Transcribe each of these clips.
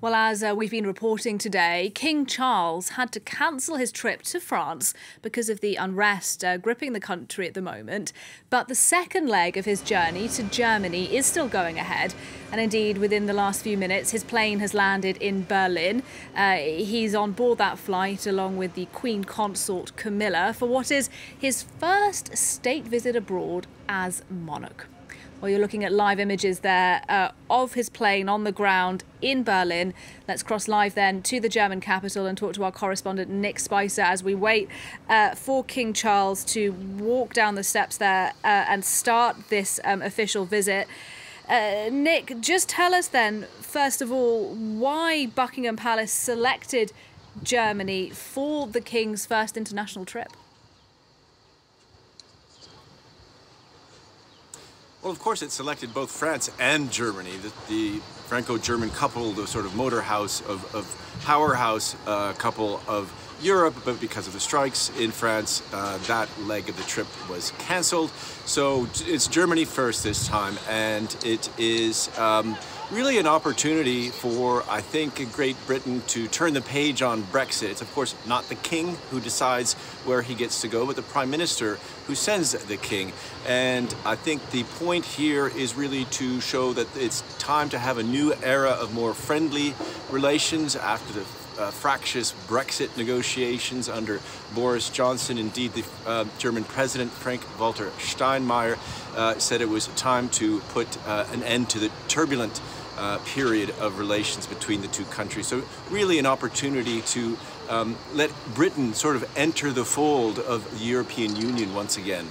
Well, as we've been reporting today, King Charles had to cancel his trip to France because of the unrest gripping the country at the moment. But the second leg of his journey to Germany is still going ahead. And indeed, within the last few minutes, his plane has landed in Berlin. He's on board that flight along with the Queen Consort Camilla for what is his first state visit abroad as monarch. Well, you're looking at live images there of his plane on the ground in Berlin. Let's cross live then to the German capital and talk to our correspondent Nick Spicer as we wait for King Charles to walk down the steps there and start this official visit. Nick, just tell us then, first of all, why Buckingham Palace selected Germany for the King's first international trip. Well, of course, it selected both France and Germany, the Franco-German couple, the sort of motor house of powerhouse couple of Europe, but because of the strikes in France, that leg of the trip was cancelled. So it's Germany first this time, and it is really an opportunity for, I think, Great Britain to turn the page on Brexit. It's, of course, not the King who decides where he gets to go, but the Prime Minister who sends the King. And I think the point here is really to show that it's time to have a new era of more friendly relations after the fractious Brexit negotiations under Boris Johnson. Indeed, the German President, Frank-Walter Steinmeier, said it was time to put an end to the turbulent period of relations between the two countries. So really an opportunity to let Britain sort of enter the fold of the European Union once again.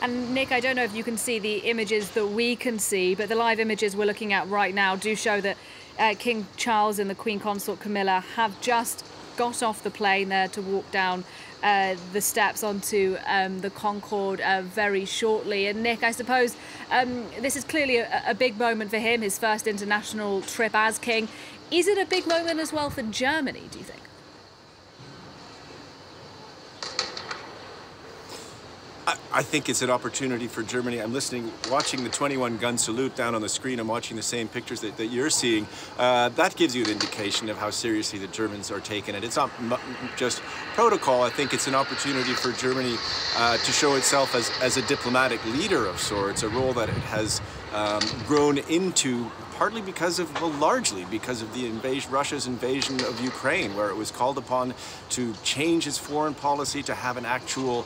And Nick, I don't know if you can see the images that we can see, but the live images we're looking at right now do show that King Charles and the Queen Consort Camilla have just got off the plane there to walk down the steps onto the Concorde very shortly. And Nick, I suppose this is clearly a big moment for him, his first international trip as king. Is it a big moment as well for Germany, do you think? I think it's an opportunity for Germany. I'm watching the 21-gun salute down on the screen. I'm watching the same pictures that you're seeing. That gives you an indication of how seriously the Germans are taking it. It's not just protocol. I think it's an opportunity for Germany to show itself as a diplomatic leader of sorts, a role that it has grown into partly because of, well, largely because of the Russia's invasion of Ukraine, where it was called upon to change its foreign policy, to have an actual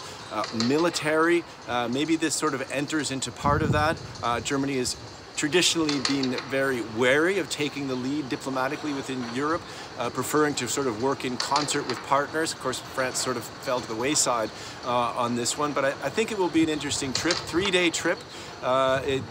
military. Maybe this sort of enters into part of that. Germany has traditionally been very wary of taking the lead diplomatically within Europe, preferring to sort of work in concert with partners. Of course, France sort of fell to the wayside on this one, but I think it will be an interesting trip, 3-day trip. It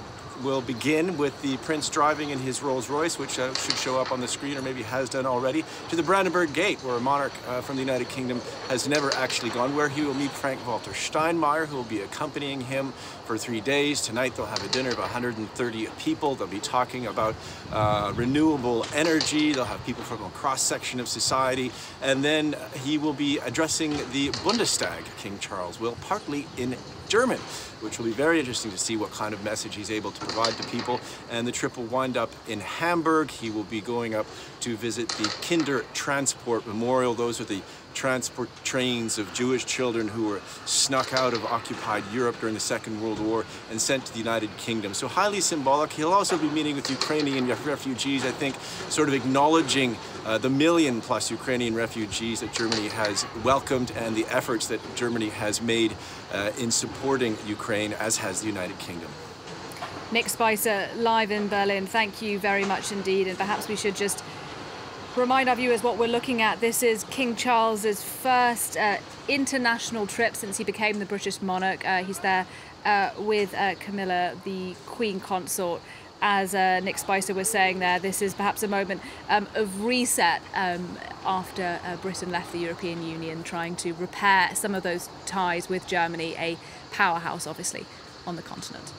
will begin with the Prince driving in his Rolls-Royce, which should show up on the screen, or maybe has done already, to the Brandenburg Gate, where a monarch from the United Kingdom has never actually gone, where he will meet Frank-Walter Steinmeier, who will be accompanying him for 3 days. Tonight they'll have a dinner of 130 people. They'll be talking about renewable energy. They'll have people from a cross-section of society. And then he will be addressing the Bundestag. King Charles will, partly in German, which will be very interesting to see what kind of message he's able to provide to people. And the trip will wind up in Hamburg. He will be going up to visit the Kinder Transport Memorial. Those are the transport trains of Jewish children who were snuck out of occupied Europe during the Second World War and sent to the United Kingdom. So highly symbolic. He'll also be meeting with Ukrainian refugees, I think, sort of acknowledging the million-plus Ukrainian refugees that Germany has welcomed and the efforts that Germany has made in supporting Ukraine, as has the United Kingdom. Nick Spicer, live in Berlin. Thank you very much indeed. And perhaps we should just remind our viewers what we're looking at. This is King Charles's first international trip since he became the British monarch. He's there with Camilla, the Queen Consort. As Nick Spicer was saying there, this is perhaps a moment of reset after Britain left the European Union, trying to repair some of those ties with Germany, a powerhouse, obviously, on the continent.